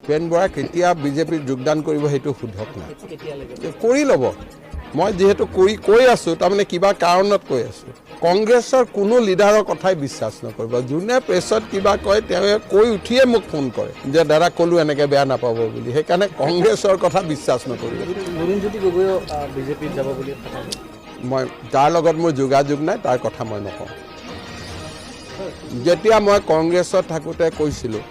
ভূপেন বৰা কেতিয়া বিজেপিত যোগদান কৰিব সেইটো সোধক না কৰি ল'ব মই যেহেতু কৈ আছোঁ তাৰমানে কিবা কাৰণত কৈ আছোঁ কংগ্ৰেছৰ কোনো লিডাৰৰ কথাই বিশ্বাস নকৰিব যোনে প্ৰেছত কিবা কয় তেওঁ কৈ উঠিয়ে মোক ফোন কৰে যে দাদা ক'লো এনেকৈ বেয়া নাপাব বুলি সেইকাৰণে কংগ্ৰেছৰ কথা বিশ্বাস নকৰিব লুৰিণজ্যোতি গগৈও বিজেপিত যাব বুলি মই যাৰ লগত মোৰ যোগাযোগ নাই তাৰ কথা মই নকওঁ যেতিয়া মই কংগ্ৰেছত থাকোঁতে কৈছিলোঁ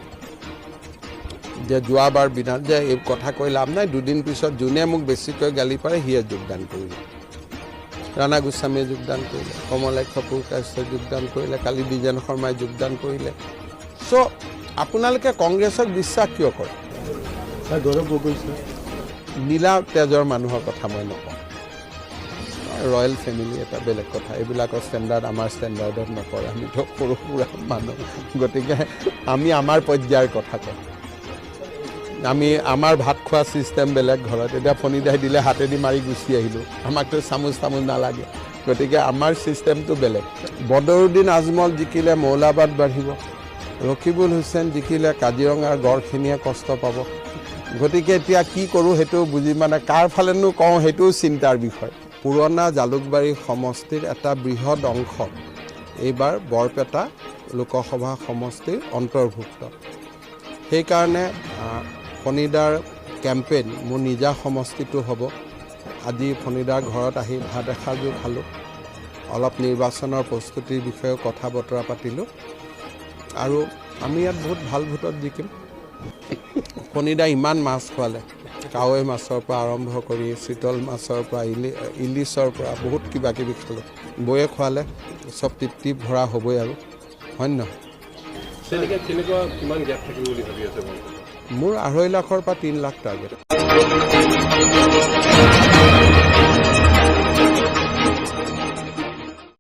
যে যোৱাবাৰ বিধান যে এই কথা কৈ লাভ নাই দুদিন পিছত যোনে মোক বেছিকৈ গালি পাৰে সিয়ে যোগদান কৰিব ৰাণা গোস্বামীয়ে যোগদান কৰিলে কমলাক্ষ পুৰকাশ্যে যোগদান কৰিলে কালি দ্বিজেন শৰ্মাই যোগদান কৰিলে চ' আপোনালোকে কংগ্ৰেছক বিশ্বাস কিয় কৰে গৌৰৱ গগৈ নীলা তেজৰ মানুহৰ কথা মই নকওঁ ৰয়েল ফেমিলি এটা বেলেগ কথা এইবিলাকৰ ষ্টেণ্ডাৰ্ড আমাৰ ষ্টেণ্ডাৰ্ডত নকৰে আমিতো সৰু সুৰা মানুহ গতিকে আমি আমাৰ পৰ্যায়ৰ কথা কওঁ আমি আমাৰ ভাত খোৱা ছিষ্টেম বেলেগ ঘৰত এতিয়া ফণিদাই দিলে হাতেদি মাৰি গুচি আহিলোঁ আমাকতো চামুচ নালাগে গতিকে আমাৰ ছিষ্টেমটো বেলেগ বদৰুদ্দিন আজমল জিকিলে মৌলাবাদ বাঢ়িব ৰকিবুল হুছেইন জিকিলে কাজিৰঙাৰ গড়খিনিয়ে কষ্ট পাব গতিকে এতিয়া কি কৰোঁ সেইটো বুজি মানে কাৰ ফালেনো কওঁ সেইটোও চিন্তাৰ বিষয় পুৰণা জালুকবাৰী সমষ্টিৰ এটা বৃহৎ অংশ এইবাৰ বৰপেটা লোকসভা সমষ্টিৰ অন্তৰ্ভুক্ত সেইকাৰণে ফণিদাৰ কেম্পেইন মোৰ নিজা সমষ্টিটো হ'ব আজি ফণিদাৰ ঘৰত আহি ভাত এসাঁজো খালোঁ অলপ নিৰ্বাচনৰ প্ৰস্তুতিৰ বিষয়ে কথা বতৰা পাতিলোঁ আৰু আমি ইয়াত বহুত ভাল ভোটত জিকিম ফণিদা ইমান মাছ খোৱালে কাৱৈ মাছৰ পৰা আৰম্ভ কৰি চিতল মাছৰ পৰা ইলিছৰ পৰা বহুত কিবা কিবি খালোঁ বৌয়ে খোৱালে চব তৃপ্তি ভৰা হ'বই আৰু হয় নহয় মোৰ 2.5 লাখৰ পৰা 3 লাখ টাৰ্গেট